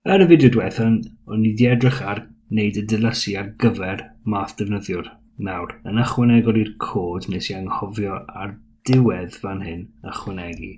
Yn y fideo diwethaf, o'n i wedi edrych ar wneud y dilysu ar gyfer math defnyddiwr. Nawr, yn ychwanegol i'r cod, nes i anghofio ar diwedd fan hyn ychwanegu.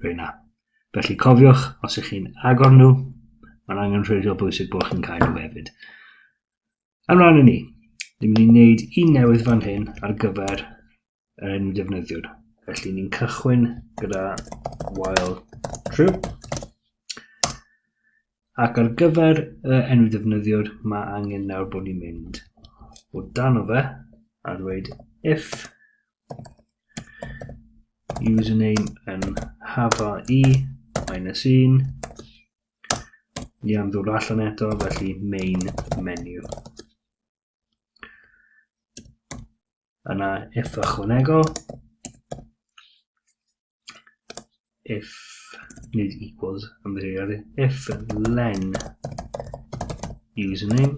Rwyna. Felly cofiwch, os ych chi'n agor nhw, mae'n angenrheidiol bwysig bod chi'n cael nhw hefyd. Ymlaen ni, ni'n mynd i wneud un newydd fan hyn ar gyfer yr enw defnyddiwr. Felly ni'n cychwyn gyda while true. Ac ar gyfer y enw defnyddiwr, mae angen nawr bod ni'n mynd o dan o fe a dweud if username yn hafa I minus 1. Ni am ddod allan eto, felly main menu. Yna if ychwanegol, if nid equals, if len username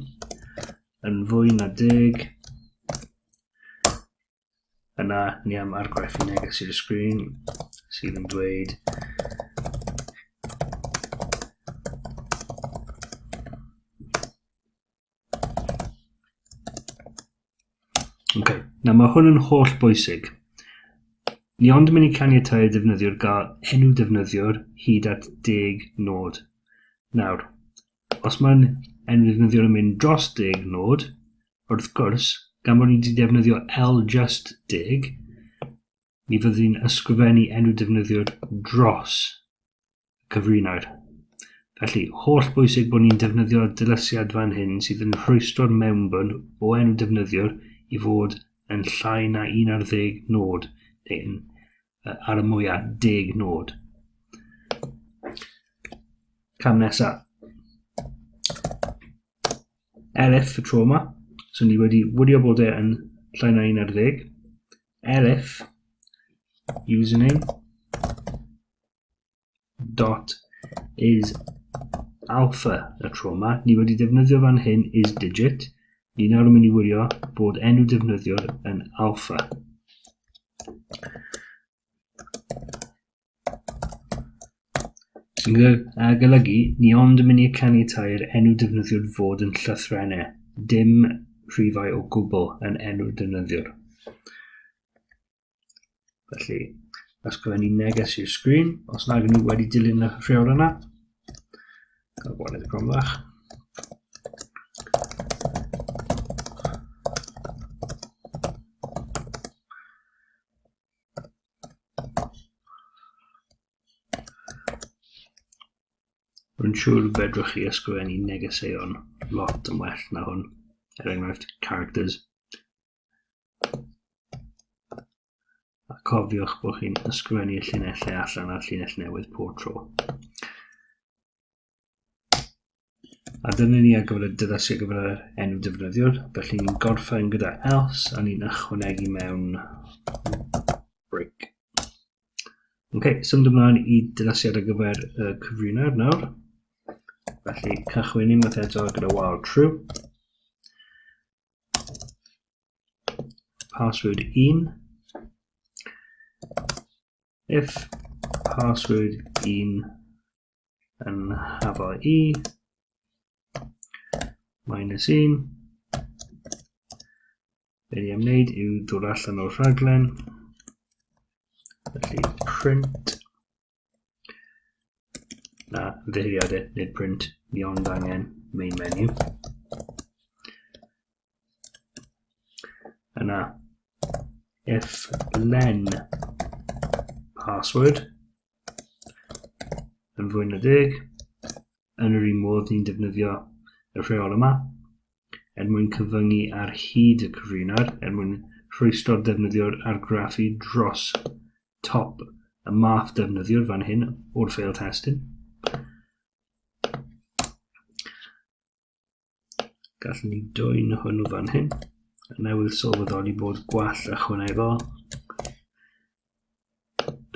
yn fwy na 10, yna ni am argraffu neges i'r sgrin sydd yn dweud na mae hwn yn holl bwysig. Ni ond yn mynd i caniatáu defnyddiwr gael enw defnyddiwr hyd at 10 nod. Nawr, os mae'n enw defnyddiwr yn mynd dros 10 nod, wrth gwrs, gan bod ni wedi defnyddio just 10, ni fyddwn ysgrifennu enw defnyddiwr dros cyfrinair. Felly, holl bwysig bod ni'n defnyddio dilysiad fan hyn sydd yn rhwystro'r mewnbwn o enw defnyddiwr i fod yn llai na 1 ar 10 nod, ar y mwyaf 10 nod. Cam nesaf. Elif y tro yma. So ni wedi wydio bod e yn llai na 1 ar 10. Elif username dot is alpha y tro yma. Ni wedi defnyddio fan hyn is digit. Ni nawr yn mynd i wydio bod enw defnyddiwr yn alpha. Sy'n golygu, ni ond yn mynd i caniatáu'r enw defnyddiwr fod yn llythrennau, dim rhifau o gwbl yn enw defnyddiwr. Felly, ysgrifennu neges i'r sgrin, os nag nhw wedi dilyn y rheol yna. Gael gwared y cromfach. Rwy'n siŵr fedrwch chi ysgrifennu negeseuon lot yn well na hwn, enghraifft characters. A cofiwch bod chi'n ysgrifennu y llinellau allan a'r llinell newydd pob tro. A dyna ni ar gyfer y dilysu ar gyfer yr enw defnyddiwr, felly ni'n gorffen gyda else a ni'n ychwanegu mewn break. Symud ymlaen i dilysiad ar gyfer y cyfrinair nawr. Felly, cychwyn unwaith eto gyda while true. Password 1. If password 1 yn hafa I minus 1. Be ni am wneud yw dod allan o'r rhaglen. Felly, print. Na, ddeiriadau, nid print, ni ond angen main menu. Yna, if len password yn fwy na 10, yn yr un modd ni'n defnyddio y rheol yma, mwyn cyfyngu ar hyd y cyfrinair, mwyn rhwystro'r defnyddiwr argraffu dros top y math defnyddiwr fan hyn o'r fail testing. Gallwn ni dwyn hwnnw fan hyn. Newydd sylweddoli bod gwall ychwanegol.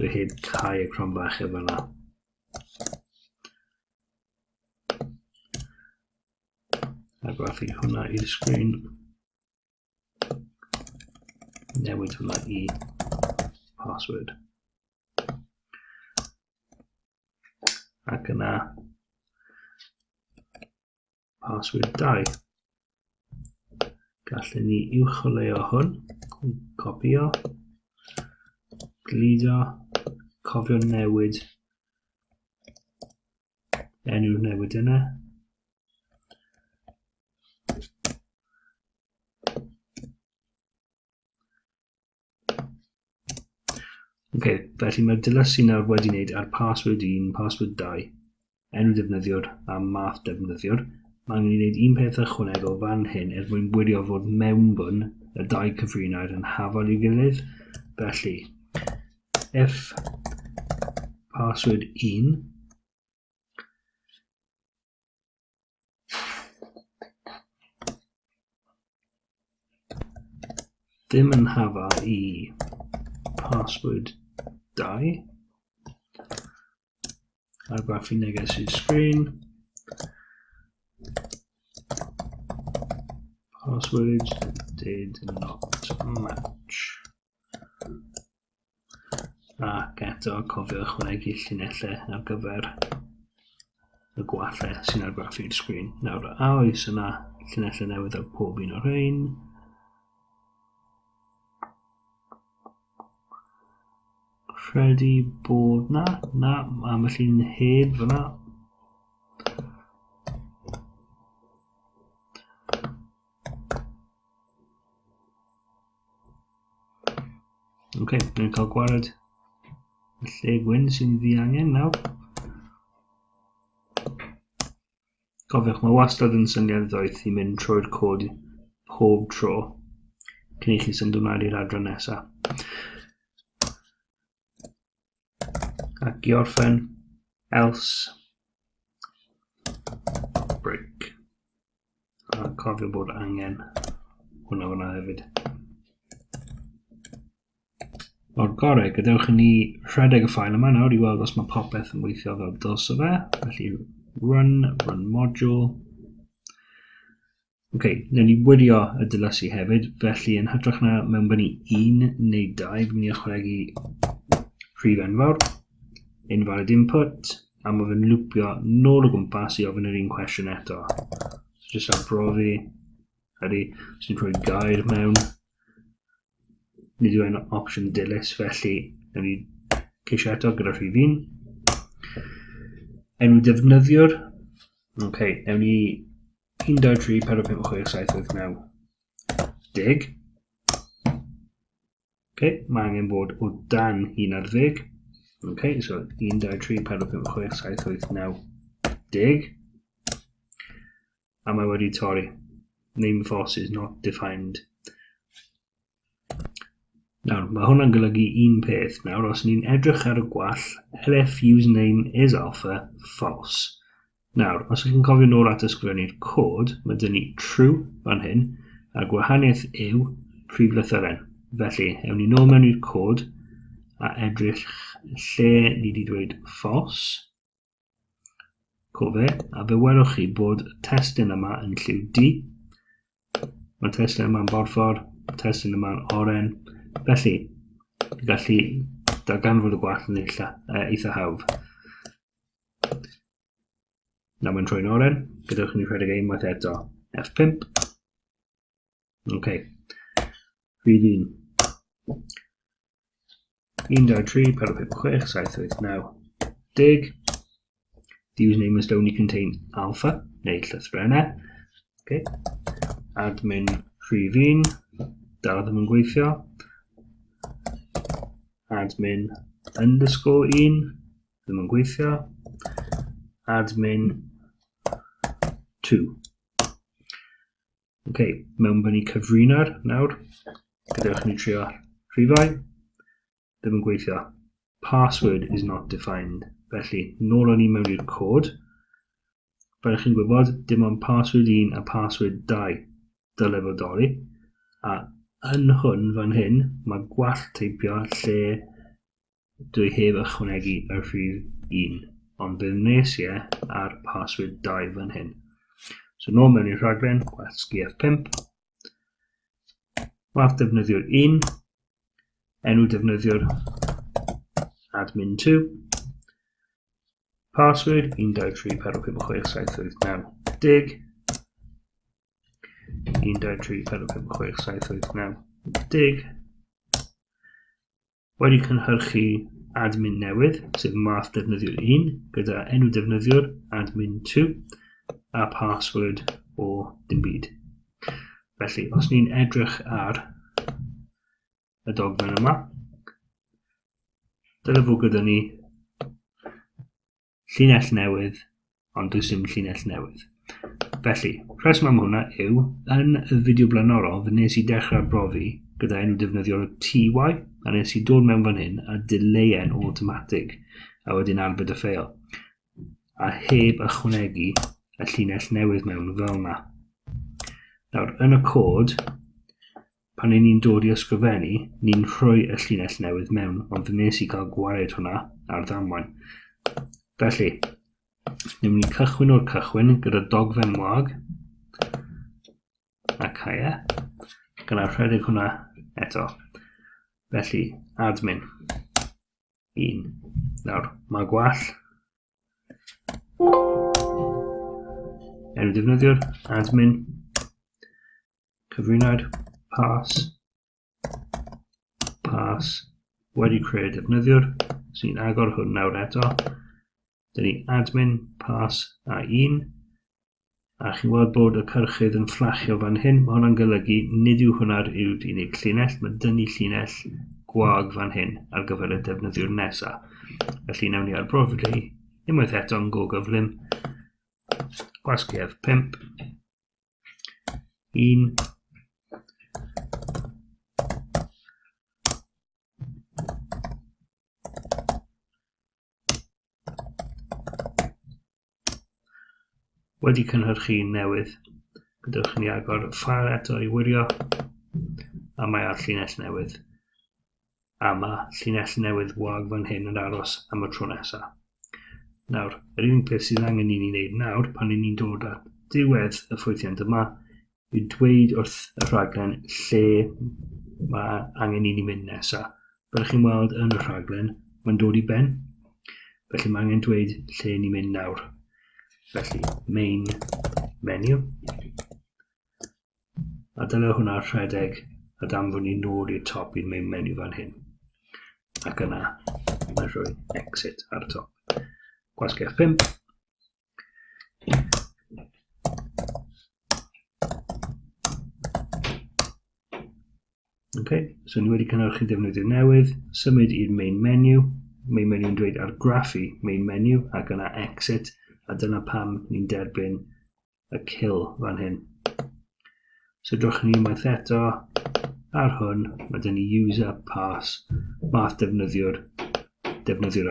Dwi heb cau y cromfach efo yna. Argraffu hwnna i'r sgrin. Newid hwnna I password. ac yna password 2. Gallwn ni uwcholeuo hwn, copio, gludo, cofio newid enw newid yna. Felly mae'r Dilysu nawr wedi wneud ar password 1, password 2, enw defnyddiwr a math defnyddiwr. Mae angen i wneud un peth ychwanegol fan hyn mwyn wirio fod mewnbwn y 2 cyfrinair yn hafal i'w gilydd. Felly, if password 1 ddim yn hafal I password 2, argraffu neges i'r sgrin, passwords did not match. Ac eto cofio ychwanegu llinellau ar gyfer y gwallau sy'n argraffu'r sgrin. Nawr, a oes yna llinellau newydd ar pob un o'r rhain. Credu bod na, am y llun heb fyna. Ni'n cael gwared y lle gwyn sy'n ddi angen nawr. Cofiwch, mae wastad yn syniad ddoeth I mynd trwy'r cod pob tro cyn I chi symud ymlaen i'r adran nesaf. Ac I orffen, else, break. A cofio bod angen hwnna hefyd. O'r gorau, gadewch I ni rhedeg y ffail yma nawr I weld os mae popeth yn weithio fel dylse fe. Felly run module. Newn ni wirio y Dilysu hefyd, felly yn hytrach na mewnbynnu 1 neu 2, fi'n mynd I ychwanegu prif enfawr. Invalid input, a mae fe'n lwpio nôl o gwmpas I ofyn yr un cwestiwn eto. Just arbrofi, os ni'n rhoi gair mewn, nid yw'n opsiwn dilys, felly newn ni ceisio eto gyda rhif 1. Enw defnyddiwr, newn ni 1, 2, 3, 4, 5, 6, 7, 8, 9, 10. Mae angen bod o dan 1 ar 10. So 1, 2, 3, 4, 5, 6, 7, 8, 9, 10. A mae wedi torri. Name false is not defined. Nawr, mae hwnna'n golygu un peth. Nawr, os ni'n edrych ar y gwall, LF username is alpha, false. Nawr, os ydych chi'n cofio nôl at ysgrifennu'r cod, mae dyn ni true fan hyn, a gwahaniaeth yw prif lythyren. Felly, ewn ni nôl mewn i'r cod, a edrych lle ni wedi dweud false. Cofe, a fe welwch chi bod testyn yma yn lliw D. Mae testyn yma'n borffor, testyn yma'n oren. Felly, gallu darganfod y gwall yn eitha hawdd. Nawr mae'n troi'n oren, gadewch ni rhedeg unwaith eto. F5. Rhif 1. 1, 2, 3, 4, 5, 6, 7, 8, 9, 10. The username must only contain alpha, neu llythrennau. Admin rhif 1, dal ddim yn gweithio. Admin underscore 1, ddim yn gweithio. Admin 2. Mewnbynnu cyfrinair nawr. Gadewch ni trio rhifau. Ddim yn gweithio. Password is not defined. Felly, nôl o'n I mewn i'r cod. Fel chi'n gwybod, dim ond password 1 a password 2 dylai fodoli. A yn hwn fan hyn, mae gwall teipio lle dwi heb ychwanegu y rhif 1. Ond fe wnes I ar password 2 fan hyn. So nôl mewn i'r rhaglen, gwasgu F5. Math defnyddiwr 1. Enw defnyddiwr admin 2. Password 1234567889 10. 1234567889 10. Wedi cynhyrchu admin newydd, sef math defnyddiwr 1, gyda enw defnyddiwr admin 2 a password o dim byd. Felly, os ni'n edrych ar y dogfen yma, dyle fod gyda ni llinell newydd, ond does dim llinell newydd. Felly, rheswm am hwnna yw, yn y fideo blaenorol, fe nes i dechrau brofi gyda enw defnyddiwr TY, a nes i dod mewn fan hyn a dileyen automatic, a wedyn arbed y ffeil, a heb ychwanegu y llinell newydd mewn fel yna. Nawr, yn y cod, pan ni'n dod i ysgrifennu, ni'n rhoi y llinell newydd mewn, ond fe nes i cael gwared hwnna ar ddamwain. Felly, ni'n mynd i cychwyn o'r cychwyn gyda dogfen wag, a caia, gyda rhedeg hwnna eto. Felly, admin 1. Nawr, mae gwall. Enw defnyddiwr, admin. Chyfrinair, pass. Wedi creu defnyddiwr. Sy'n agor hwn nawr eto. Dyna ni admin, pass a 1. A chi'n gweld bod y cyrchydd yn fflachio fan hyn. Mae hwnna'n golygu nid yw hwnna'r yw'r unig llinell. Mae dynnu llinell gwag fan hyn ar gyfer y defnyddiwr nesaf. Felly nawn ni arbrofi unwaith eto'n go gyflym. Gwasgedd 5. 1. Wedi cynhyrchu newydd, gydwch ni agor y ffail eto i wirio, a mae ar llinell newydd. A mae llinell newydd wag fan hyn yn aros am y tro nesaf. Nawr, yr unig beth sydd angen i ni wneud nawr, pan ni'n dod at diwedd y ffwythiant yma, yw dweud wrth y rhaglen lle mae angen i ni mynd nesaf. Byddwch chi'n weld yn y rhaglen, mae'n dod i ben, felly mae angen dweud lle ni'n mynd nawr. Felly, main menu. A dyle hwnna rhedeg a danfon ni nôl i'r top i'r main menu fan hyn. Ac yna, mae rhoi exit ar y top. Gwasgedd 5. Okay, so ni wedi cynhyrchu defnyddio newydd, symud i'r main menu. Main menu yn dweud argraffu main menu ac yna exit. A dyna pam ni'n derbyn y kill fan hyn. So drwch ni unwaith eto ar hwn, mae dyn ni user, pass, math defnyddiwr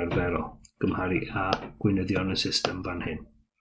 arferol, gymharu a gweinyddion y system fan hyn.